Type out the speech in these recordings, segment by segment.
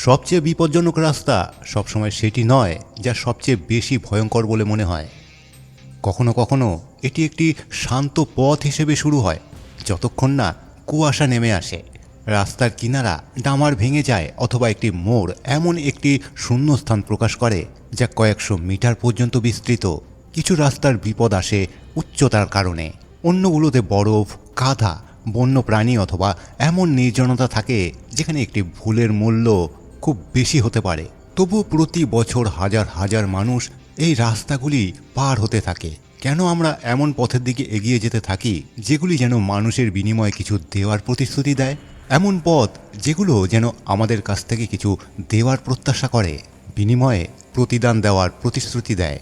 সবচেয়ে বিপজ্জনক রাস্তা সবসময় সেটি নয় যা সবচেয়ে বেশি ভয়ঙ্কর বলে মনে হয়। কখনো কখনো এটি একটি শান্ত পথ হিসেবে শুরু হয়, যতক্ষণ না কুয়াশা নেমে আসে, রাস্তার কিনারা ডামার ভেঙে যায় অথবা একটি মোড় এমন একটি শূন্যস্থান প্রকাশ করে যা কয়েকশো মিটার পর্যন্ত বিস্তৃত। কিছু রাস্তার বিপদ আসে উচ্চতার কারণে, অন্যগুলোতে বরফ, কাদা, বন্য প্রাণী অথবা এমন নির্জনতা থাকে যেখানে একটি ভুলের মূল্য খুব বেশি হতে পারে। তবু প্রতি বছর হাজার হাজার মানুষ এই রাস্তাগুলি পার হতে থাকে। কেন আমরা এমন পথের দিকে এগিয়ে যেতে থাকি যেগুলি যেন মানুষের বিনিময়ে কিছু দেওয়ার প্রতিশ্রুতি দেয়? এমন পথ যেগুলো যেন আমাদের কাছ থেকে কিছু দেওয়ার প্রত্যাশা করে, বিনিময়ে প্রতিদান দেওয়ার প্রতিশ্রুতি দেয়।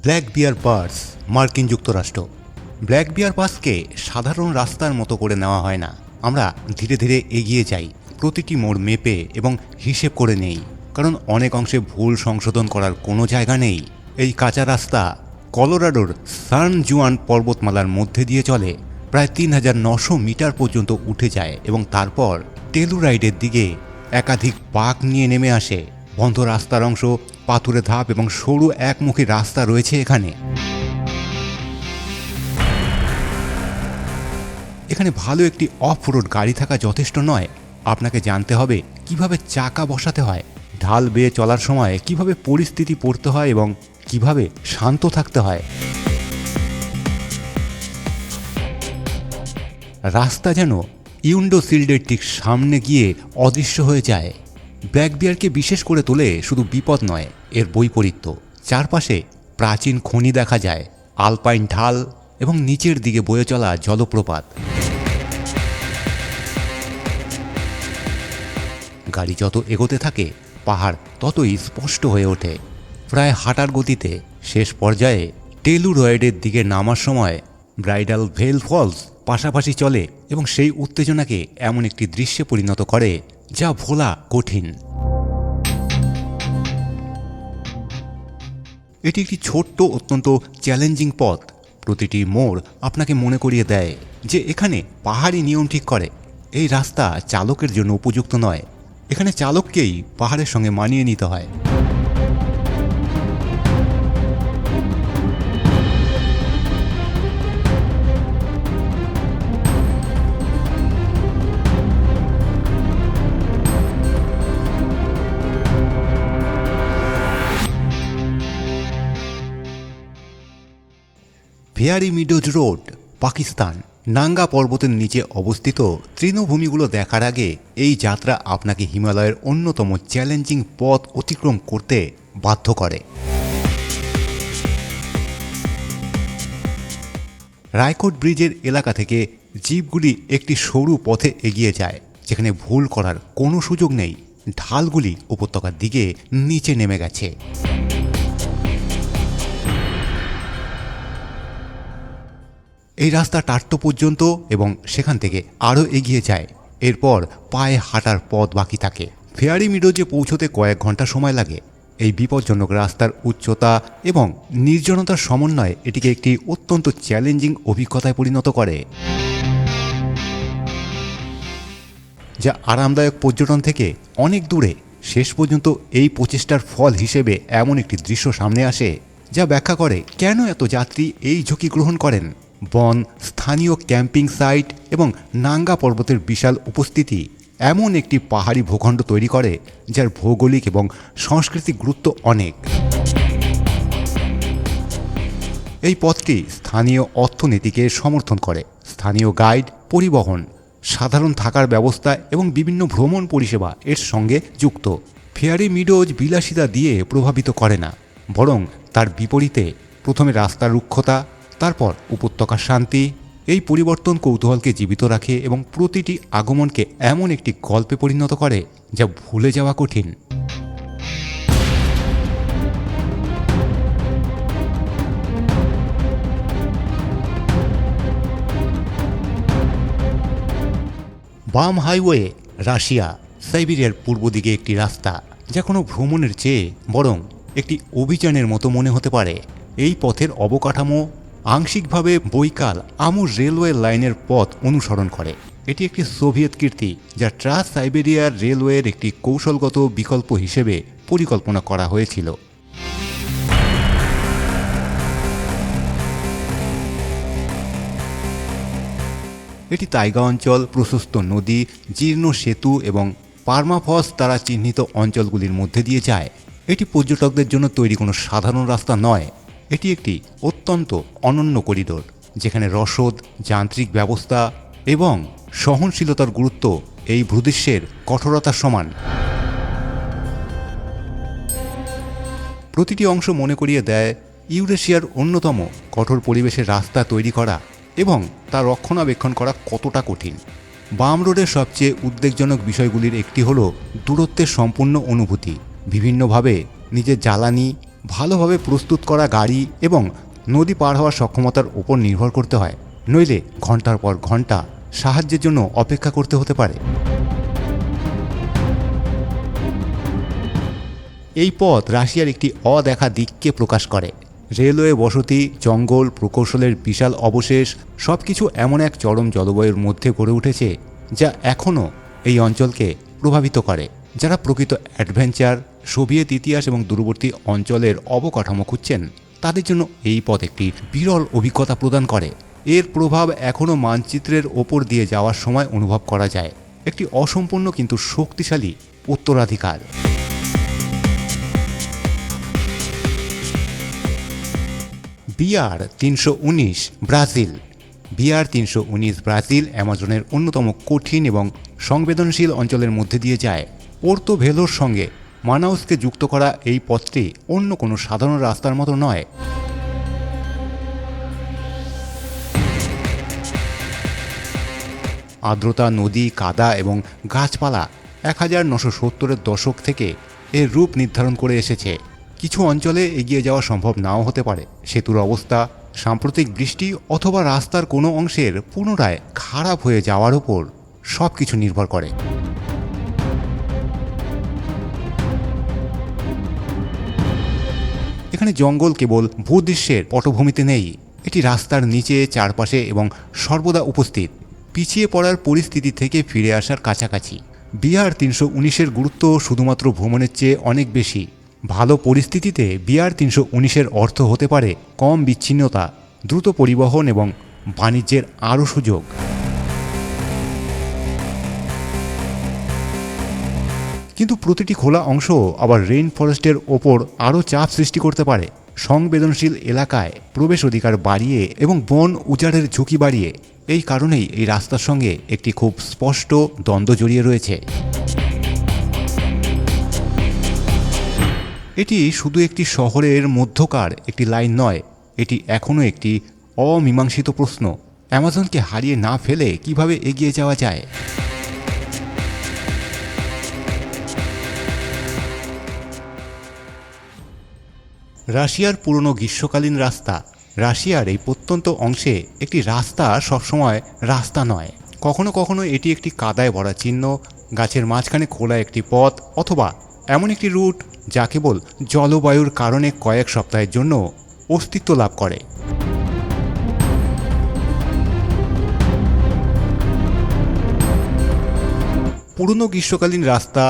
ব্ল্যাক বিয়ার পাস, মার্কিন যুক্তরাষ্ট্র। ব্ল্যাক বিয়ার পাসকে সাধারণ রাস্তার মতো করে নেওয়া হয় না। আমরা ধীরে ধীরে এগিয়ে যাই, প্রতিটি মোড় মেপে এবং হিসেব করে নেই, কারণ অনেক অংশে ভুল সংশোধন করার কোনো জায়গা নেই। এই কাঁচা রাস্তা কলোরাডোর সান জুয়ান পর্বতমালার মধ্যে দিয়ে চলে, প্রায় ৩৯০০ মিটার পর্যন্ত উঠে যায় এবং তারপর টেলুরাইডের দিকে একাধিক বাঁক নিয়ে নেমে আসে। বন্ধ রাস্তার অংশ, পাথুরে ধাপ এবং সরু একমুখী রাস্তা রয়েছে এখানে। এখানে ভালো একটি অফ রোড গাড়ি থাকা যথেষ্ট নয়, আপনাকে জানতে হবে কিভাবে চাকা বসাতে হয়, ঢাল বেয়ে চলার সময় কিভাবে পরিস্থিতি পড়তে হয় এবং কিভাবে শান্ত থাকতে হয়। রাস্তা যেন উইন্ডো শিল্ডের ঠিক সামনে গিয়ে অদৃশ্য হয়ে যায়। ব্ল্যাক বিয়ারকে বিশেষ করে তোলে শুধু বিপদ নয়, এর বৈপরীত্য। চারপাশে প্রাচীন খনি দেখা যায়, আলপাইন ঢাল এবং নিচের দিকে বয়ে চলা জলপ্রপাত। গাড়ি যত এগোতে থাকে পাহাড় ততই স্পষ্ট হয়ে ওঠে, প্রায় হাঁটার গতিতে। শেষ পর্যায়ে টেলুরয়েডের দিকে নামার সময় ব্রাইডাল ভেল ফলস পাশাপাশি চলে এবং সেই উত্তেজনাকে এমন একটি দৃশ্যে পরিণত করে যা ভোলা কঠিন। এটি একটি ছোট্ট অত্যন্ত চ্যালেঞ্জিং পথ। প্রতিটি মোড় আপনাকে মনে করিয়ে দেয় যে এখানে পাহাড়ি নিয়ম ঠিক করে। এই রাস্তা চালকের জন্য উপযুক্ত নয়, এখানে চালককেই পাহাড়ের সঙ্গে মানিয়ে নিতে হয়। Fairy Meadows road, Pakistan. Nanga পর্বতের নিচে অবস্থিত তৃণভূমিগুলো দেখার আগে এই যাত্রা আপনাকে হিমালয়ের অন্যতম চ্যালেঞ্জিং পথ অতিক্রম করতে বাধ্য করে। রায়কোট ব্রিজের এলাকা থেকে জিপগুলি একটি সরু পথে এগিয়ে যায়, যেখানে ভুল করার কোনো সুযোগ নেই। ঢালগুলি উপত্যকার দিকে নিচে নেমে গেছে। এই রাস্তা টাট্টো পর্যন্ত এবং সেখান থেকে আরও এগিয়ে যায়। এরপর পায়ে হাঁটার পথ বাকি থাকে। ফেয়ারি মিডোজে পৌঁছতে কয়েক ঘন্টা সময় লাগে। এই বিপজ্জনক রাস্তার উচ্চতা এবং নির্জনতার সমন্বয়ে এটিকে একটি অত্যন্ত চ্যালেঞ্জিং অভিজ্ঞতায় পরিণত করে, যা আরামদায়ক পর্যটন থেকে অনেক দূরে। শেষ পর্যন্ত এই প্রচেষ্টার ফল হিসেবে এমন একটি দৃশ্য সামনে আসে যা ব্যাখ্যা করে কেন এত যাত্রী এই ঝুঁকি গ্রহণ করেন। বন, স্থানীয় ক্যাম্পিং সাইট এবং নাঙ্গা পর্বতের বিশাল উপস্থিতি এমন একটি পাহাড়ি ভূখণ্ড তৈরি করে যার ভৌগোলিক এবং সাংস্কৃতিক গুরুত্ব অনেক। এই পথটি স্থানীয় অর্থনীতিকে সমর্থন করে। স্থানীয় গাইড, পরিবহন, সাধারণ থাকার ব্যবস্থা এবং বিভিন্ন ভ্রমণ পরিষেবা এর সঙ্গে যুক্ত। ফেয়ারি মিডোজ বিলাসিতা দিয়ে প্রভাবিত করে না, বরং তার বিপরীতে প্রথমে রাস্তার রুক্ষতা, তারপর উপত্যকার শান্তি এই পরিবর্তন কৌতূহলকে জীবিত রাখে এবং প্রতিটি আগমনকে এমন একটি গল্পে পরিণত করে যা ভুলে যাওয়া কঠিন। বাম হাইওয়ে রাশিয়া সাইবেরিয়ার পূর্ব দিকে একটি রাস্তা, যা কোনো ভ্রমণের চেয়ে বরং একটি অভিযানের মতো মনে হতে পারে। এই পথের অবকাঠামো আংশিকভাবে বৈকাল আমুর রেলওয়ে লাইনের পথ অনুসরণ করে। এটি একটি সোভিয়েত কীর্তি, যা ট্রান্স সাইবেরিয়ার রেলওয়ের একটি কৌশলগত বিকল্প হিসেবে পরিকল্পনা করা হয়েছিল। এটি তাইগা অঞ্চল, প্রশস্ত নদী, জীর্ণ সেতু এবং পার্মাফস দ্বারা চিহ্নিত অঞ্চলগুলির মধ্যে দিয়ে যায়। এটি পর্যটকদের জন্য তৈরি কোনো সাধারণ রাস্তা নয়। এটি একটি অত্যন্ত অনন্য করিডোর, যেখানে রসদ, যান্ত্রিক ব্যবস্থা এবং সহনশীলতার গুরুত্ব এই ভূদৃশ্যের কঠোরতার সমান। প্রতিটি অংশ মনে করিয়ে দেয় ইউরেশিয়ার অন্যতম কঠোর পরিবেশের রাস্তা তৈরি করা এবং তা রক্ষণাবেক্ষণ করা কতটা কঠিন। বাম রোডের সবচেয়ে উদ্বেগজনক বিষয়গুলির একটি হল দূরত্বের সম্পূর্ণ অনুভূতি। বিভিন্নভাবে নিজের জ্বালানি, ভালোভাবে প্রস্তুত করা গাড়ি এবং নদী পার হওয়ার সক্ষমতার উপর নির্ভর করতে হয়, নইলে ঘন্টার পর ঘন্টা সাহায্যের জন্য অপেক্ষা করতে হতে পারে। এই পথ রাশিয়ার একটি অদেখা দিককে প্রকাশ করে। রেলওয়ে, বসতি, জঙ্গল, প্রকৌশলের বিশাল অবশেষ সবকিছু এমন এক চরম জলবায়ুর মধ্যে গড়ে উঠেছে, যা এখনও এই অঞ্চলকে প্রভাবিত করে। যারা প্রকৃত অ্যাডভেঞ্চার, সোভিয়েত ইতিহাস এবং দূরবর্তী অঞ্চলের অবকাঠামো খুঁজছেন, তাদের জন্য এই পথ একটি বিরল অভিজ্ঞতা প্রদান করে। এর প্রভাব এখনও মানচিত্রের ওপর দিয়ে যাওয়ার সময় অনুভব করা যায়। একটি অসম্পূর্ণ কিন্তু শক্তিশালী উত্তরাধিকার। BR-319 Brazil. BR-319 ব্রাজিল অ্যামাজনের অন্যতম কঠিন এবং সংবেদনশীল অঞ্চলের মধ্যে দিয়ে যায়। পোর্তো ভেলোর সঙ্গে মানাউসকে যুক্ত করা এই পথটি অন্য কোনো সাধারণ রাস্তার মতো নয়। আর্দ্রতা, নদী, কাদা এবং গাছপালা 1970-এর দশক থেকে এর রূপ নির্ধারণ করে এসেছে। কিছু অঞ্চলে এগিয়ে যাওয়া সম্ভব নাও হতে পারে। সেতুর অবস্থা, সাম্প্রতিক বৃষ্টি অথবা রাস্তার কোনো অংশের পুনরায় খারাপ হয়ে যাওয়ার উপর সব কিছু নির্ভর করে। এখানে জঙ্গল কেবল ভূদৃশ্যের পটভূমিতে নেই, এটি রাস্তার নিচে, চারপাশে এবং সর্বদা উপস্থিত। পিছিয়ে পড়ার পরিস্থিতি থেকে ফিরে আসার কাছাকাছি। BR-319-এর গুরুত্ব শুধুমাত্র ভ্রমণের চেয়ে অনেক বেশি। ভালো পরিস্থিতিতে BR-319-এর অর্থ হতে পারে কম বিচ্ছিন্নতা, দ্রুত পরিবহন এবং বাণিজ্যের আরও সুযোগ। কিন্তু প্রতিটি খোলা অংশ আবার রেইন ফরেস্টের ওপর আরও চাপ সৃষ্টি করতে পারে। সংবেদনশীল এলাকায় প্রবেশ অধিকার বাড়িয়ে এবং বন উজাড়ের ঝুঁকি বাড়িয়ে। এই কারণেই এই রাস্তার সঙ্গে একটি খুব স্পষ্ট দ্বন্দ্ব জড়িয়ে রয়েছে। এটি শুধু একটি শহরের মধ্যকার একটি লাইন নয়, এটি এখনও একটি অমীমাংসিত প্রশ্ন। অ্যামাজনকে হারিয়ে না ফেলে কিভাবে এগিয়ে যাওয়া যায়? রাশিয়ার পুরনো গ্রীষ্মকালীন রাস্তা। রাশিয়ার এই প্রত্যন্ত অংশে একটি রাস্তা সবসময় রাস্তা নয়। কখনো কখনো এটি একটি কাদায় ভরা চিহ্ন, গাছের মাঝখানে খোলা একটি পথ, অথবা এমন একটি রুট যা কেবল জলবায়ুর কারণে কয়েক সপ্তাহের জন্য অস্তিত্ব লাভ করে। পুরনো গ্রীষ্মকালীন রাস্তা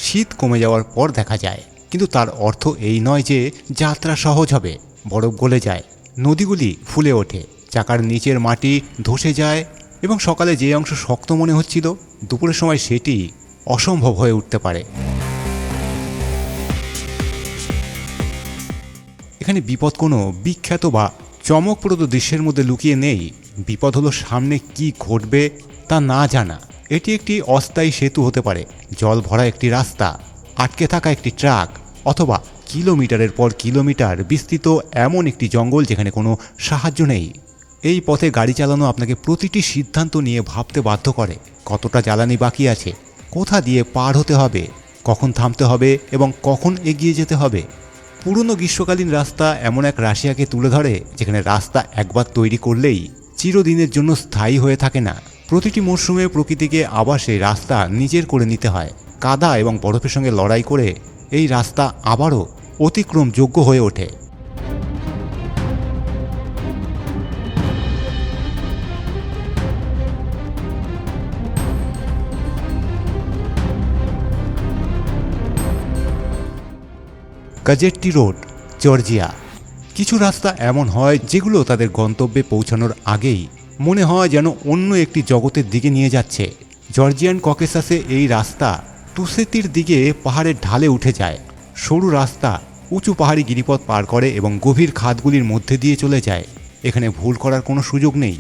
শীত কমে যাওয়ার পর দেখা যায়, কিন্তু তার অর্থ এই নয় যে যাত্রা সহজ হবে। বরফ গলে যায়, নদীগুলি ফুলে ওঠে, চাকার নিচের মাটি ধসে যায় এবং সকালে যে অংশ শক্ত মনে হচ্ছিল, দুপুরের সময় সেটি অসম্ভব হয়ে উঠতে পারে। এখানে বিপদ কোনো বিখ্যাত বা চমকপ্রদ দৃশ্যের মধ্যে লুকিয়ে নেই। বিপদ হলো সামনে কি ঘটবে তা না জানা। এটি একটি অস্থায়ী সেতু হতে পারে, জল ভরা একটি রাস্তা, আটকে থাকা একটি ট্রাক, অথবা কিলোমিটারের পর কিলোমিটার বিস্তৃত এমন একটি জঙ্গল যেখানে কোনো সাহায্য নেই। এই পথে গাড়ি চালানো আপনাকে প্রতিটি সিদ্ধান্ত নিয়ে ভাবতে বাধ্য করে। কতটা জ্বালানি বাকি আছে, কোথা দিয়ে পার হতে হবে, কখন থামতে হবে এবং কখন এগিয়ে যেতে হবে। পুরনো গ্রীষ্মকালীন রাস্তা এমন এক রাশিয়াকে তুলে ধরে যেখানে রাস্তা একবার তৈরি করলেই চিরদিনের জন্য স্থায়ী হয়ে থাকে না। প্রতিটি মরশুমে প্রকৃতিকে আবার সেই রাস্তা নিজের করে নিতে হয়। কাদা এবং বরফের সঙ্গে লড়াই করে এই রাস্তা আবারও অতিক্রমযোগ্য হয়ে ওঠে। কাজেট্টি রোড, জর্জিয়া। কিছু রাস্তা এমন হয় যেগুলো তাদের গন্তব্যে পৌঁছানোর আগেই মনে হয় যেন অন্য একটি জগতের দিকে নিয়ে যাচ্ছে। জর্জিয়ান ককেসাসে এই রাস্তা তুসেতির দিকে পাহাড়ের ঢালে উঠে যায়। সরু রাস্তা উঁচু পাহাড়ি গিরিপথ পার করে এবং গভীর খাদগুলির মধ্যে দিয়ে চলে যায়। এখানে ভুল করার কোনো সুযোগ নেই।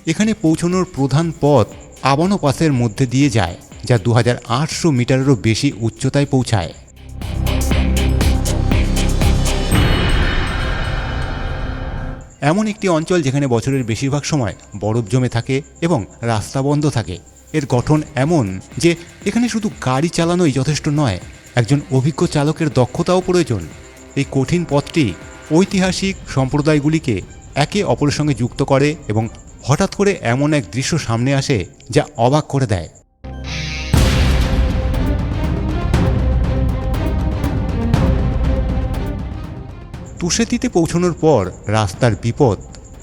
এখানে পৌঁছানোর প্রধান পথ আবানো পাসের মধ্যে দিয়ে যায়, যা 2800 মিটারেরও বেশি উচ্চতায় পৌঁছায়। এমন একটি অঞ্চল যেখানে বছরের বেশিরভাগ সময় বরফ জমে থাকে এবং রাস্তা বন্ধ থাকে। এর গঠন এমন যে এখানে শুধু গাড়ি চালানোই যথেষ্ট নয়, একজন অভিজ্ঞ চালকের দক্ষতাও প্রয়োজন। এই কঠিন পথটি ঐতিহাসিক সম্প্রদায়গুলিকে একে অপরের সঙ্গে যুক্ত করে এবং হঠাৎ করে এমন এক দৃশ্য সামনে আসে যা অবাক করে দেয়। তুসেতিতে পৌঁছানোর পর রাস্তার বিপদ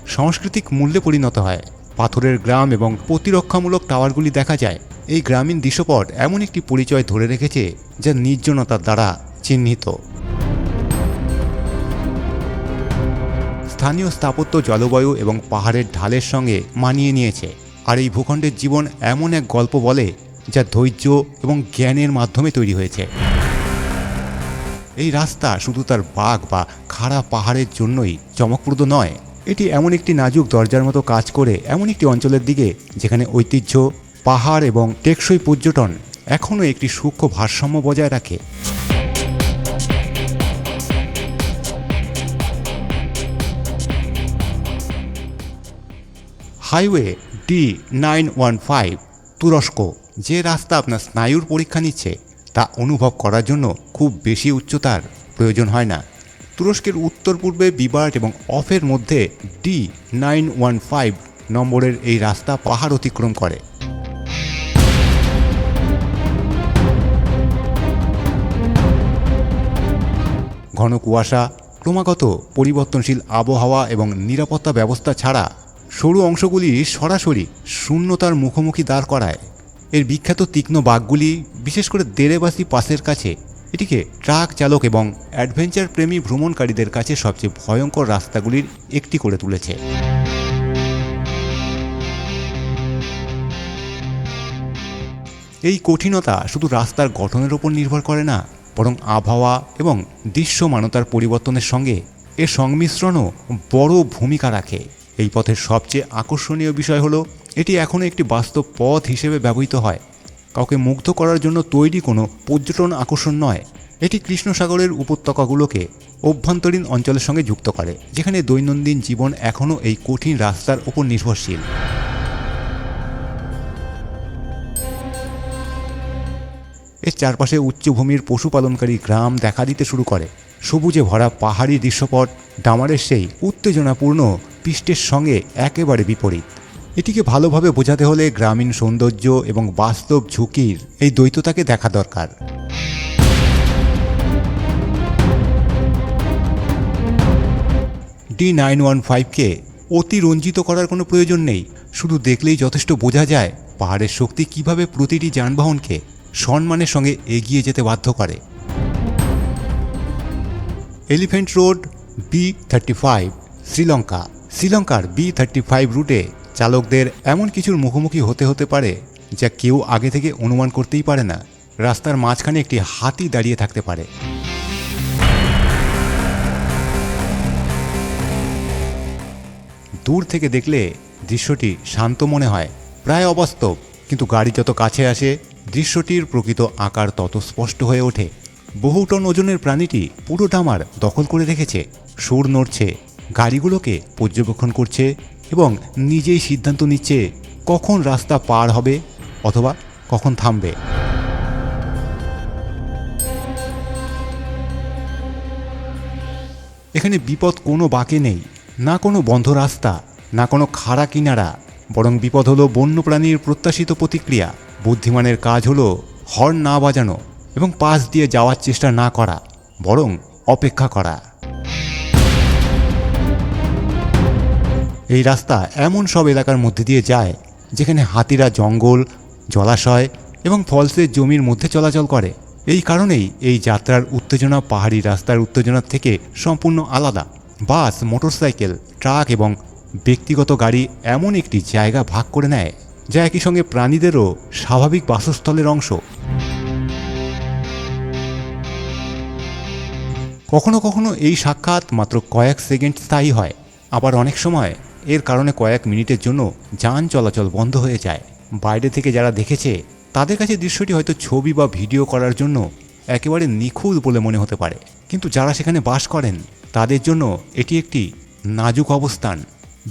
সাংস্কৃতিক মূল্যে পরিণত হয়। পাথরের গ্রাম এবং প্রতিরক্ষামূলক টাওয়ারগুলি দেখা যায়। এই গ্রামীণ দৃশ্যপট এমন একটি পরিচয় ধরে রেখেছে যা নির্জনতার দ্বারা চিহ্নিত। স্থানীয় স্থাপত্য জলবায়ু এবং পাহাড়ের ঢালের সঙ্গে মানিয়ে নিয়েছে, আর এই ভূখণ্ডের জীবন এমন এক গল্প বলে যা ধৈর্য এবং জ্ঞানের মাধ্যমে তৈরি হয়েছে। এই রাস্তা শুধু তার বাঁক বা খাড়া পাহাড়ের জন্যই চমকপ্রদ নয়, এটি এমন একটি নাজুক দরজার মতো কাজ করে এমন একটি অঞ্চলের দিকে যেখানে ঐতিহ্য, পাহাড় এবং টেকসই পর্যটন এখনও একটি সূক্ষ্ম ভারসাম্য বজায় রাখে। হাইওয়ে D915 তুরস্ক। যে রাস্তা আপনার স্নায়ুর পরীক্ষা নিচ্ছে তা অনুভব করার জন্য খুব বেশি উচ্চতার প্রয়োজন হয় না। তুরস্কের উত্তর পূর্বে বিবার্ট এবং অফের মধ্যে D915 নম্বরের এই রাস্তা পাহাড় অতিক্রম করে। ঘন কুয়াশা, ক্রমাগত পরিবর্তনশীল আবহাওয়া এবং নিরাপত্তা ব্যবস্থা ছাড়া সরু অংশগুলি সরাসরি শূন্যতার মুখোমুখি দাঁড় করায়। এর বিখ্যাত তীক্ষ্ণ বাঁকগুলি, বিশেষ করে দেরেবাসি পাসের কাছে, এটিকে ট্রাক চালক এবং অ্যাডভেঞ্চার প্রেমী ভ্রমণকারীদের কাছে সবচেয়ে ভয়ঙ্কর রাস্তাগুলির একটি করে তুলেছে। এই কঠিনতা শুধু রাস্তার গঠনের ওপর নির্ভর করে না, বরং আবহাওয়া এবং দৃশ্যমানতার পরিবর্তনের সঙ্গে এর সংমিশ্রণও বড় ভূমিকা রাখে। এই পথের সবচেয়ে আকর্ষণীয় বিষয় হলো এটি এখনও একটি বাস্তব পথ হিসেবে ব্যবহৃত হয়। কাউকে মুগ্ধ করার জন্য তৈরি কোনো পর্যটন আকর্ষণ নয়। এটি কৃষ্ণ সাগরের উপত্যকাগুলোকে অভ্যন্তরীণ অঞ্চলের সঙ্গে যুক্ত করে, যেখানে দৈনন্দিন জীবন এখনও এই কঠিন রাস্তার ওপর নির্ভরশীল। এর চারপাশে উচ্চভূমির পশুপালনকারী গ্রাম দেখা দিতে শুরু করে। সবুজে ভরা পাহাড়ি দৃশ্যপট ডামারের সেই উত্তেজনাপূর্ণ পৃষ্ঠের সঙ্গে একেবারে বিপরীত। এটিকে ভালোভাবে বোঝাতে হলে গ্রামীণ সৌন্দর্য এবং বাস্তব ঝুঁকির এই দ্বৈততাকে দেখা দরকার। D915কে অতিরঞ্জিত করার কোনো প্রয়োজন নেই। শুধু দেখলেই যথেষ্ট বোঝা যায় পাহাড়ের শক্তি কিভাবে প্রতিটি যানবাহনকে সম্মানের সঙ্গে এগিয়ে যেতে বাধ্য করে। Elephant road B35 Sri Lanka. শ্রীলঙ্কার B35 রুটে চালকদের এমন কিছুর মুখোমুখি হতে পারে যা কেউ আগে থেকে অনুমান করতেই পারে না। রাস্তার মাঝখানে একটি হাতি দাঁড়িয়ে থাকতে পারে। দূর থেকে দেখলে দৃশ্যটি শান্ত মনে হয়, প্রায় অবাস্তব, কিন্তু গাড়ি যত কাছে আসে দৃশ্যটির প্রকৃত আকার তত স্পষ্ট হয়ে ওঠে। বহু টন ওজনের প্রাণীটি পুরো ডামার দখল করে রেখেছে। সুর নড়ছে, গাড়িগুলোকে পর্যবেক্ষণ করছে এবং নিজেই সিদ্ধান্ত নিচ্ছে কখন রাস্তা পার হবে অথবা কখন থামবে। এখানে বিপদ কোনো বাঁকে নেই, না কোনো বন্ধ রাস্তা, না কোনো খাড়া কিনারা, বরং বিপদ হলো বন্যপ্রাণীর প্রত্যাশিত প্রতিক্রিয়া। বুদ্ধিমানের কাজ হলো হর্ন না বাজানো এবং পাশ দিয়ে যাওয়ার চেষ্টা না করা, বরং অপেক্ষা করা। এই রাস্তা এমন সব এলাকার মধ্যে দিয়ে যায় যেখানে হাতিরা জঙ্গল, জলাশয় এবং ফলসের জমির মধ্যে চলাচল করে। এই কারণেই এই যাত্রার উত্তেজনা পাহাড়ি রাস্তার উত্তেজনার থেকে সম্পূর্ণ আলাদা। বাস, মোটরসাইকেল, ট্রাক এবং ব্যক্তিগত গাড়ি এমন একটি জায়গা ভাগ করে নেয় যা একই সঙ্গে প্রাণীদেরও স্বাভাবিক বাসস্থলের অংশ। কখনো কখনো এই সাক্ষাৎ মাত্র কয়েক সেকেন্ড স্থায়ী হয়, আবার অনেক সময় এর কারণে কয়েক মিনিটের জন্য যান চলাচল বন্ধ হয়ে যায়। বাইরে থেকে যারা দেখেছে তাদের কাছে দৃশ্যটি হয়তো ছবি বা ভিডিও করার জন্য একেবারে নিখুঁত বলে মনে হতে পারে, কিন্তু যারা সেখানে বাস করেন তাদের জন্য এটি একটি নাজুক অবস্থান।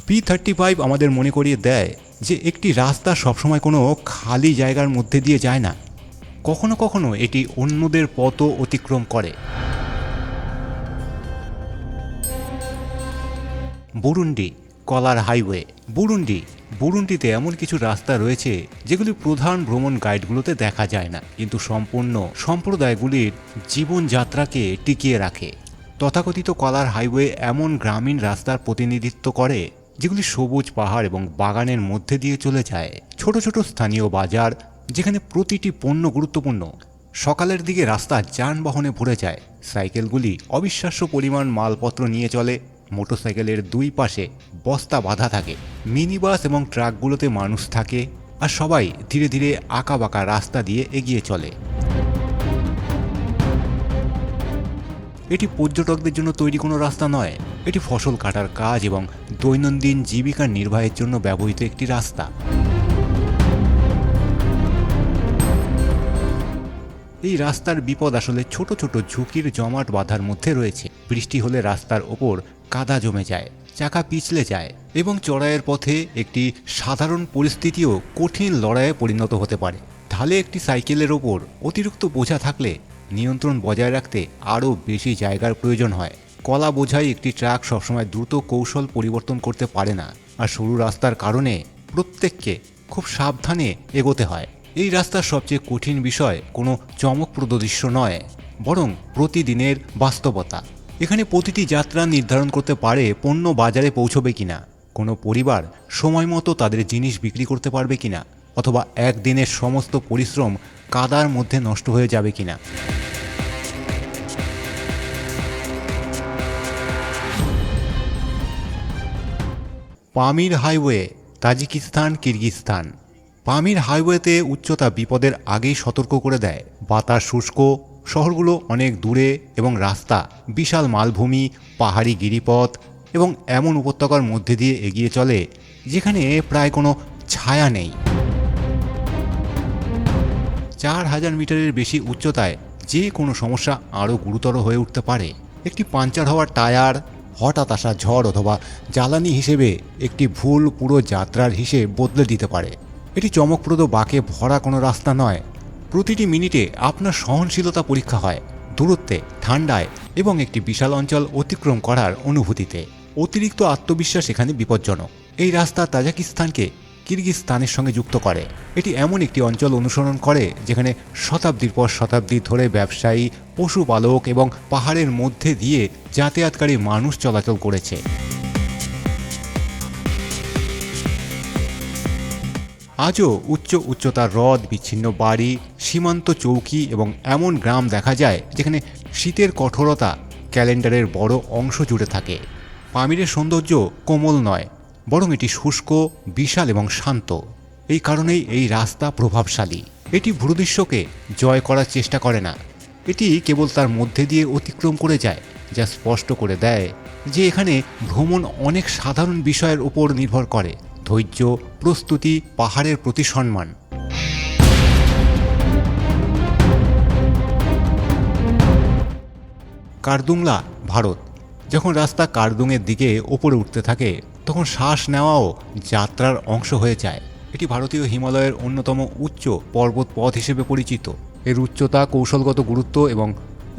B35 আমাদের মনে করিয়ে দেয় যে একটি রাস্তা সবসময় কোনো খালি জায়গার মধ্যে দিয়ে যায় না, কখনো কখনো এটি অন্যদের পথও অতিক্রম করে। বুরুন্ডি কলার হাইওয়ে। বুরুন্ডিতে এমন কিছু রাস্তা রয়েছে যেগুলি প্রধান ভ্রমণ গাইডগুলোতে দেখা যায় না, কিন্তু সম্পূর্ণ সম্প্রদায়গুলির জীবনযাত্রাকে টিকিয়ে রাখে। তথাকথিত কলার হাইওয়ে এমন গ্রামীণ রাস্তার প্রতিনিধিত্ব করে যেগুলি সবুজ পাহাড় এবং বাগানের মধ্যে দিয়ে চলে যায়। ছোট ছোট স্থানীয় বাজার যেখানে প্রতিটি পণ্য গুরুত্বপূর্ণ। সকালের দিকে রাস্তা যানবাহনে ভরে যায়। সাইকেলগুলি অবিশ্বাস্য পরিমাণ মালপত্র নিয়ে চলে। মোটরসাইকেলের দুই পাশে বস্তা বাঁধা থাকে। মিনি বাস এবং ট্রাকগুলোতে মানুষ থাকে, আর সবাই ধীরে ধীরে আঁকাবাঁকা রাস্তা দিয়ে এগিয়ে চলে। এটি পর্যটকদের জন্য তৈরি কোনো রাস্তা নয়, এটি ফসল কাটার কাজ এবং দৈনন্দিন জীবিকা নির্বাহের জন্য ব্যবহৃত একটি রাস্তা। এই রাস্তার বিপদ আসলে ছোট ছোট ঝুঁকির জমাট বাঁধার মধ্যে রয়েছে। বৃষ্টি হলে রাস্তার ওপর কাদা জমে যায়, চাকা পিছলে যায় এবং চড়াইয়ের পথে একটি সাধারণ পরিস্থিতিও কঠিন লড়াইয়ে পরিণত হতে পারে। ঢালে একটি সাইকেলের ওপর অতিরিক্ত বোঝা থাকলে নিয়ন্ত্রণ বজায় রাখতে আরও বেশি জায়গার প্রয়োজন হয়। কলা বোঝাই একটি ট্রাক সবসময় দ্রুত কৌশল পরিবর্তন করতে পারে না, আর সরু রাস্তার কারণে প্রত্যেককে খুব সাবধানে এগোতে হয়। এই রাস্তার সবচেয়ে কঠিন বিষয় কোনো চমকপ্রদ দৃশ্য নয়, বরং প্রতিদিনের বাস্তবতা। এখানে প্রতিটি যাত্রা নির্ধারণ করতে পারে পণ্য বাজারে পৌঁছবে কিনা, কোনো পরিবার সময় মতো তাদের জিনিস বিক্রি করতে পারবে কিনা, অথবা একদিনের সমস্ত পরিশ্রম কাদার মধ্যে নষ্ট হয়ে যাবে কিনা। পামির হাইওয়ে, তাজিকিস্তান, কিরগিজস্তান। পামির হাইওয়েতে উচ্চতা বিপদের আগেই সতর্ক করে দেয়। বাতাস শুষ্ক, শহরগুলো অনেক দূরে এবং রাস্তা বিশাল মালভূমি, পাহাড়ি গিরিপথ এবং এমন উপত্যকার মধ্যে দিয়ে এগিয়ে চলে যেখানে প্রায় কোনো ছায়া নেই। 4000 মিটারের বেশি উচ্চতায় যে কোনো সমস্যা আরও গুরুতর হয়ে উঠতে পারে। একটি পাঞ্চার হওয়া টায়ার, হঠাৎ আসা ঝড় অথবা জ্বালানি হিসেবে একটি ভুল পুরো যাত্রার হিসেব বদলে দিতে পারে। এটি চমকপ্রদ বাঁকে ভরা কোনো রাস্তা নয়। প্রতিটি মিনিটে আপনার সহনশীলতা পরীক্ষা হয়, দূরত্বে, ঠান্ডায় এবং একটি বিশাল অঞ্চল অতিক্রম করার অনুভূতিতে। অতিরিক্ত আত্মবিশ্বাস এখানে বিপজ্জনক। এই রাস্তা তাজিকিস্তানকে কিরগিজস্তানের সঙ্গে যুক্ত করে। এটি এমন একটি অঞ্চল অনুসরণ করে যেখানে শতাব্দীর পর শতাব্দী ধরে ব্যবসায়ী, পশুপালক এবং পাহাড়ের মধ্যে দিয়ে যাতায়াতকারী মানুষ চলাচল করেছে। আজও উচ্চতার হ্রদ, বিচ্ছিন্ন বাড়ি, সীমান্ত চৌকি এবং এমন গ্রাম দেখা যায় যেখানে শীতের কঠোরতা ক্যালেন্ডারের বড় অংশ জুড়ে থাকে। পামিরের সৌন্দর্য কোমল নয়, বরং এটি শুষ্ক, বিশাল এবং শান্ত। এই কারণেই এই রাস্তা প্রভাবশালী। এটি ভূদৃশ্যকে জয় করার চেষ্টা করে না, এটি কেবল তার মধ্যে দিয়ে অতিক্রম করে যায়, যা স্পষ্ট করে দেয় যে এখানে ভ্রমণ অনেক সাধারণ বিষয়ের উপর নির্ভর করে: ধৈর্য, প্রস্তুতি, পাহাড়ের প্রতি সম্মান। কার্দুংলা, ভারত। যখন রাস্তা কার্দুংয়ের দিকে ওপরে উঠতে থাকে তখন শ্বাস নেওয়াও যাত্রার অংশ হয়ে যায়। এটি ভারতীয় হিমালয়ের অন্যতম উচ্চ পর্বত পথ হিসেবে পরিচিত। এর উচ্চতা, কৌশলগত গুরুত্ব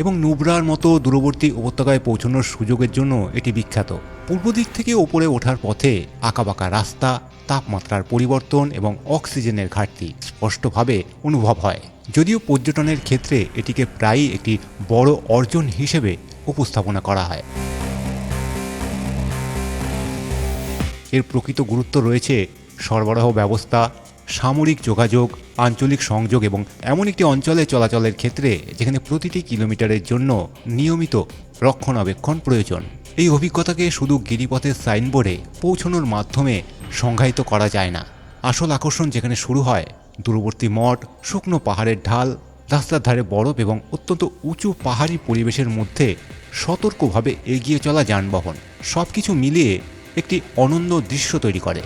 এবং নুব্রার মতো দূরবর্তী উপত্যকায় পৌঁছানোর সুযোগের জন্য এটি বিখ্যাত। পূর্ব দিক থেকে ওপরে ওঠার পথে আঁকাবাঁকা রাস্তা, তাপমাত্রার পরিবর্তন এবং অক্সিজেনের ঘাটতি স্পষ্টভাবে অনুভব হয়। যদিও পর্যটনের ক্ষেত্রে এটিকে প্রায়ই একটি বড় অর্জন হিসেবে উপস্থাপনা করা হয়। এর প্রকৃত গুরুত্ব রয়েছে সরবরাহ ব্যবস্থা, সামরিক যোগাযোগ, আঞ্চলিক সংযোগ এবং এমন একটি অঞ্চলে চলাচলের ক্ষেত্রে যেখানে প্রতিটি কিলোমিটারের জন্য নিয়মিত রক্ষণাবেক্ষণ প্রয়োজন। এই অভিজ্ঞতাকে শুধু গিরিপথের সাইনবোর্ডে পৌঁছানোর মাধ্যমে সংজ্ঞায়িত করা যায় না। আসল আকর্ষণ যেখানে শুরু হয়, দূরবর্তী মঠ, শুকনো পাহাড়ের ঢাল, রাস্তার ধারে বরফ এবং অত্যন্ত উঁচু পাহাড়ি পরিবেশের মধ্যে সতর্কভাবে এগিয়ে চলা যানবাহন, সবকিছু মিলিয়ে একটি অনন্য দৃশ্য তৈরি করে।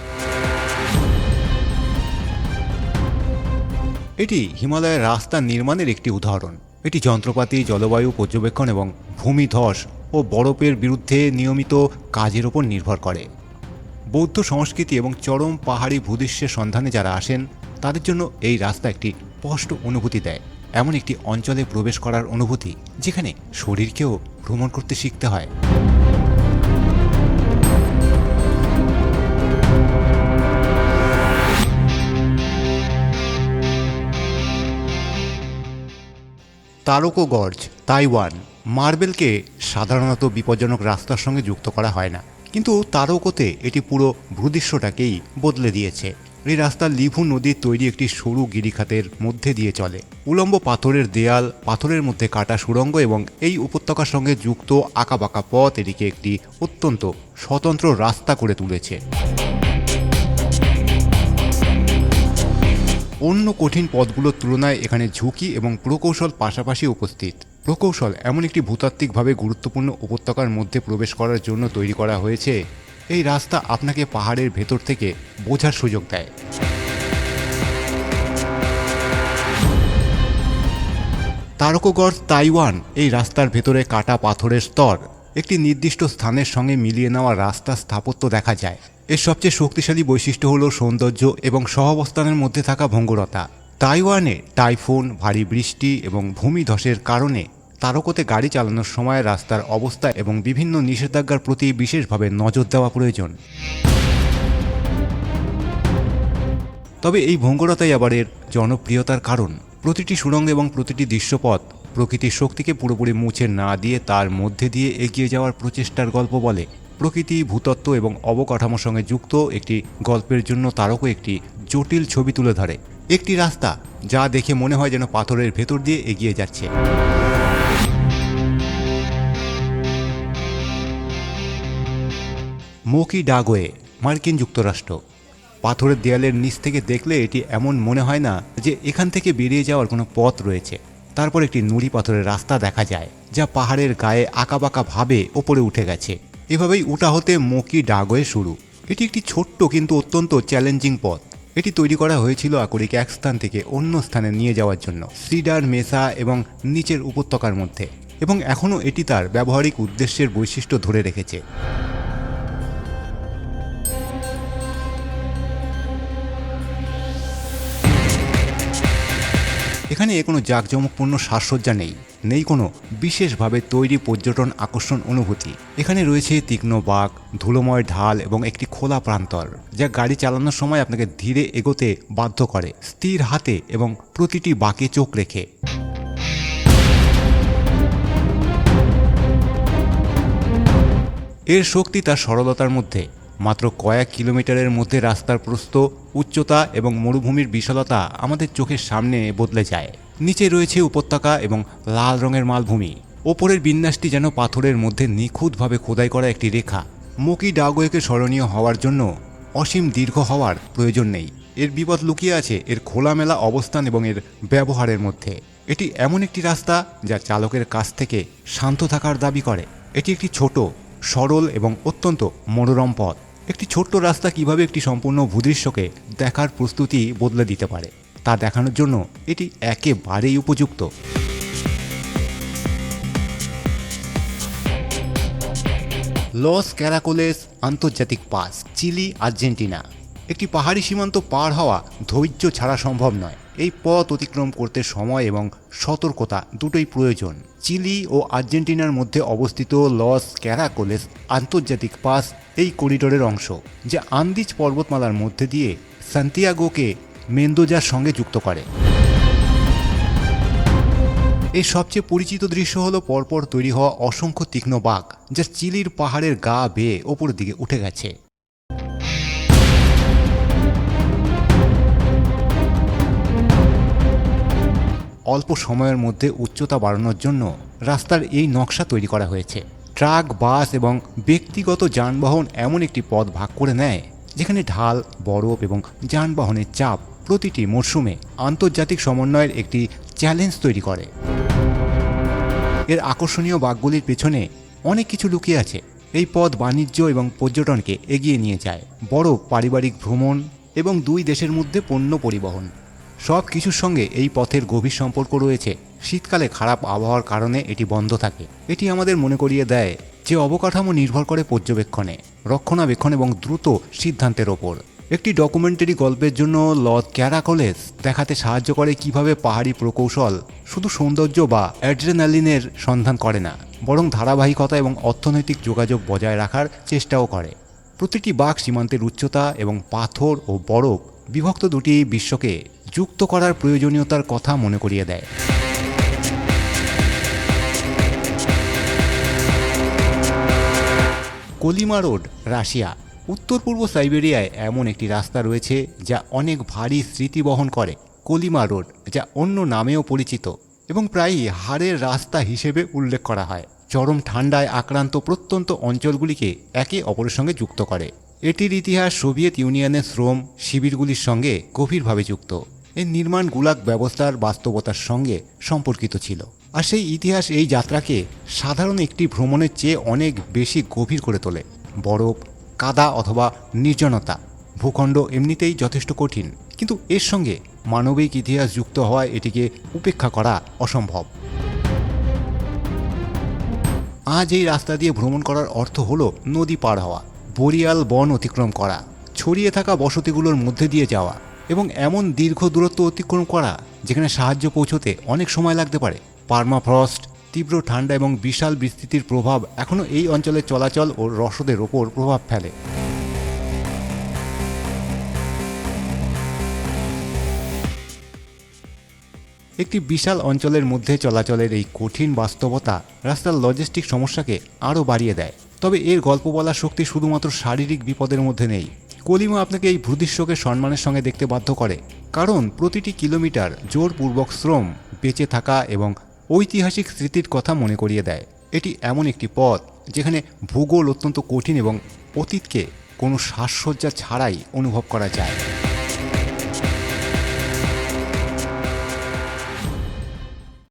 এটি হিমালয়ের রাস্তা নির্মাণের একটি উদাহরণ। এটি যন্ত্রপাতি, জলবায়ু পর্যবেক্ষণ এবং ভূমিধস ও বরফের বিরুদ্ধে নিয়মিত কাজের ওপর নির্ভর করে। বৌদ্ধ সংস্কৃতি এবং চরম পাহাড়ি ভূদৃশ্যের সন্ধানে যারা আসেন তাদের জন্য এই রাস্তা একটি স্পষ্ট অনুভূতি দেয়, এমন একটি অঞ্চলে প্রবেশ করার অনুভূতি যেখানে শরীরকেও ভ্রমণ করতে শিখতে হয়। তারকো গর্জ, তাইওয়ান। মার্বেলকে সাধারণত বিপজ্জনক রাস্তার সঙ্গে যুক্ত করা হয় না, কিন্তু তারকোতে এটি পুরো ভূদৃশ্যটাকেই বদলে দিয়েছে। এই রাস্তা লিভু নদীর তৈরি একটি সরু গিরিখাতের মধ্যে দিয়ে চলে। উলম্ব পাথরের দেয়াল, পাথরের মধ্যে কাটা সুড়ঙ্গ এবং এই উপত্যকার সঙ্গে যুক্ত আঁকাবাঁকা পথ এটিকে একটি অত্যন্ত স্বতন্ত্র রাস্তা করে তুলেছে। অন্য কঠিন পথগুলোর তুলনায় এখানে ঝুঁকি এবং প্রকৌশল পাশাপাশি উপস্থিত। প্রকৌশল এমন একটি ভূতাত্ত্বিকভাবে গুরুত্বপূর্ণ উপত্যকার মধ্যে প্রবেশ করার জন্য তৈরি করা হয়েছে। এই রাস্তা আপনাকে পাহাড়ের ভেতর থেকে বোঝার সুযোগ দেয়। তারকোগড়, তাইওয়ান। এই রাস্তার ভেতরে কাটা পাথরের স্তর, একটি নির্দিষ্ট স্থানের সঙ্গে মিলিয়ে নেওয়া রাস্তা স্থাপত্য দেখা যায়। এর সবচেয়ে শক্তিশালী বৈশিষ্ট্য হল সৌন্দর্য এবং সহাবস্থানের মধ্যে থাকা ভঙ্গুরতা। তাইওয়ানে টাইফুন, ভারী বৃষ্টি এবং ভূমিধসের কারণে তারকোতে গাড়ি চালানোর সময় রাস্তার অবস্থা এবং বিভিন্ন নিষেধাজ্ঞার প্রতি বিশেষভাবে নজর দেওয়া প্রয়োজন। তবে এই ভঙ্গুরতাই আবার এর জনপ্রিয়তার কারণ। প্রতিটি সুড়ঙ্গ এবং প্রতিটি দৃশ্যপথ প্রকৃতির শক্তিকে পুরোপুরি মুছে না দিয়ে তার মধ্যে দিয়ে এগিয়ে যাওয়ার প্রচেষ্টার গল্প বলে। প্রকৃতি, ভূতত্ত্ব এবং অবকাঠামোর সঙ্গে যুক্ত একটি গল্পের জন্য তারকো একটি জটিল ছবি তুলে ধরে। একটি রাস্তা যা দেখে মনে হয় যেন পাথরের ভেতর দিয়ে এগিয়ে যাচ্ছে। মোকি ডাগোয়ে, মার্কিন যুক্তরাষ্ট্র। পাথরের দেয়ালের নিচ থেকে দেখলে এটি এমন মনে হয় না যে এখান থেকে বেরিয়ে যাওয়ার কোনো পথ রয়েছে। তারপর একটি নুড়ি পাথরের রাস্তা দেখা যায় যা পাহাড়ের গায়ে আঁকাবাঁকা ভাবে ওপরে উঠে গেছে। এভাবেই উঠা হতে মোকি ডাগোয়ে শুরু। এটি একটি ছোট্ট কিন্তু অত্যন্ত চ্যালেঞ্জিং পথ। এটি তৈরি করা হয়েছিল আকরিক এক স্থান থেকে অন্য স্থানে নিয়ে যাওয়ার জন্য, সিডার মেসা এবং নিচের উপত্যকার মধ্যে, এবং এখনও এটি তার ব্যবহারিক উদ্দেশ্যের বৈশিষ্ট্য ধরে রেখেছে। এখানে কোনো জাঁকজমকপূর্ণ সাজসজ্জা নেই কোনো বিশেষভাবে তৈরি পর্যটন আকর্ষণ অনুভূতি। এখানে রয়েছে তীক্ষ্ণ বাঁক, ধুলোময় ঢাল এবং একটি খোলা প্রান্তর যা গাড়ি চালানোর সময় আপনাকে ধীরে এগোতে বাধ্য করে, স্থির হাতে এবং প্রতিটি বাঁকে চোখ রেখে। এর শক্তি তার সরলতার মধ্যে। মাত্র কয়েক কিলোমিটারের মধ্যে রাস্তার প্রস্থ, উচ্চতা এবং মরুভূমির বিশালতা আমাদের চোখের সামনে বদলে যায়। নিচে রয়েছে উপত্যকা এবং লাল রঙের মালভূমি। ওপরের বিন্যাসটি যেন পাথরের মধ্যে নিখুঁতভাবে খোদাই করা একটি রেখা। মোকি ডাগোয়েকে স্মরণীয় হওয়ার জন্য অসীম দীর্ঘ হওয়ার প্রয়োজন নেই। এর বিপদ লুকিয়ে আছে এর খোলামেলা অবস্থান এবং এর ব্যবহারের মধ্যে। এটি এমন একটি রাস্তা যা চালকের কাছ থেকে শান্ত থাকার দাবি করে। এটি একটি ছোট, সরল এবং অত্যন্ত মনোরম পথ। একটি ছোট্ট রাস্তা কিভাবে একটি সম্পূর্ণ ভূদৃশ্যকে দেখার প্রস্তুতি বদলে দিতে পারে তা দেখানোর জন্য এটি একেবারেই উপযুক্ত। লস ক্যারাকোলেস আন্তর্জাতিক পাস, চিলি, আর্জেন্টিনা। একটি পাহাড়ি সীমান্ত পার হওয়া ধৈর্য ছাড়া সম্ভব নয়। এই পথ অতিক্রম করতে সময় এবং সতর্কতা দুটোই প্রয়োজন। চিলি ও আর্জেন্টিনার মধ্যে অবস্থিত লস ক্যারাকোলেস আন্তর্জাতিক পাস এই করিডোরের অংশ, যা আন্দিজ পর্বতমালার মধ্যে দিয়ে সান্তিয়াগোকে মেন্দোজার সঙ্গে যুক্ত করে। এর সবচেয়ে পরিচিত দৃশ্য হলো পরপর তৈরি হওয়া অসংখ্য তীক্ষ্ণ বাঁক, যা চিলির পাহাড়ের গা বেয়ে ওপরের দিকে উঠে গেছে। অল্প সময়ের মধ্যে উচ্চতা বাড়ানোর জন্য রাস্তার এই নকশা তৈরি করা হয়েছে। ট্রাক, বাস এবং ব্যক্তিগত যানবাহন এমন একটি পথ ভাগ করে নেয় যেখানে ঢাল, বরফ এবং যানবাহনের চাপ প্রতিটি মরশুমে আন্তর্জাতিক সমন্বয়ের একটি চ্যালেঞ্জ তৈরি করে। এর আকর্ষণীয় বাঁকগুলির পেছনে অনেক কিছু লুকিয়ে আছে। এই পথ বাণিজ্য এবং পর্যটনকে এগিয়ে নিয়ে যায়, বড় পারিবারিক ভ্রমণ এবং দুই দেশের মধ্যে পণ্য পরিবহন সব কিছুর সঙ্গে এই পথের গভীর সম্পর্ক রয়েছে। শীতকালে খারাপ আবহাওয়ার কারণে এটি বন্ধ থাকে। এটি আমাদের মনে করিয়ে দেয় যে অবকাঠামো নির্ভর করে পর্যবেক্ষণে, রক্ষণাবেক্ষণ এবং দ্রুত সিদ্ধান্তের ওপর। একটি ডকুমেন্টারি গল্পের জন্য লস ক্যারাকোলেস দেখাতে সাহায্য করে কিভাবে পাহাড়ি প্রকৌশল শুধু সৌন্দর্য বা অ্যাড্রেনালিনের সন্ধান করে না, বরং ধারাবাহিকতা এবং অর্থনৈতিক যোগাযোগ বজায় রাখার চেষ্টাও করে। প্রতিটি বাঁক সীমান্তের উচ্চতা এবং পাথর ও বরফ বিভক্ত দুটি বিশ্বকে যুক্ত করার প্রয়োজনীয়তার কথা মনে করিয়ে দেয়। Colima road, Russia. উত্তর পূর্ব সাইবেরিয়ায় এমন একটি রাস্তা রয়েছে যা অনেক ভারী স্মৃতি বহন করে। কোলিমা রোড, যা অন্য নামেও পরিচিত এবং প্রায়ই হাড়ের রাস্তা হিসেবে উল্লেখ করা হয়, চরম ঠান্ডায় আক্রান্ত প্রত্যন্ত অঞ্চলগুলিকে একে অপরের সঙ্গে যুক্ত করে। এটির ইতিহাস সোভিয়েত ইউনিয়নের শ্রম শিবিরগুলির সঙ্গে গভীরভাবে যুক্ত। এর নির্মাণ গুলাগ ব্যবস্থার বাস্তবতার সঙ্গে সম্পর্কিত ছিল, আর সেই ইতিহাস এই যাত্রাকে সাধারণ একটি ভ্রমণের চেয়ে অনেক বেশি গভীর করে তোলে। বরফ, কাদা অথবা নির্জনতা, ভূখণ্ড এমনিতেই যথেষ্ট কঠিন, কিন্তু এর সঙ্গে মানবিক ইতিহাস যুক্ত হওয়ায় এটিকে উপেক্ষা করা অসম্ভব। আজ এই রাস্তা দিয়ে ভ্রমণ করার অর্থ হলো নদী পার হওয়া, বরিয়াল বন অতিক্রম করা, ছড়িয়ে থাকা বসতিগুলোর মধ্যে দিয়ে যাওয়া এবং এমন দীর্ঘ দূরত্ব অতিক্রম করা যেখানে সাহায্য পৌঁছতে অনেক সময় লাগতে পারে। পার্মাফ্রস্ট, তীব্র ঠান্ডা এবং বিশাল বিস্তৃতির প্রভাব এখনও এই অঞ্চলের চলাচল ও রসদের ওপর প্রভাব ফেলে। একটি বিশাল অঞ্চলের মধ্যে চলাচলের এই কঠিন বাস্তবতা রাস্তার লজিস্টিক সমস্যাকে আরও বাড়িয়ে দেয়। তবে এর গল্প বলার শক্তি শুধুমাত্র শারীরিক বিপদের মধ্যে নেই। কোলিমা আপনাকে এই ভূদৃশ্যকে সম্মানের সঙ্গে দেখতে বাধ্য করে, কারণ প্রতিটি কিলোমিটার জোরপূর্বক শ্রম, বেঁচে থাকা এবং ঐতিহাসিক স্মৃতির কথা মনে করিয়ে দেয়। এটি এমন একটি পথ যেখানে ভূগোল অত্যন্ত কঠিন এবং অতীতকে কোনো সাজসজ্জা ছাড়াই অনুভব করা যায়।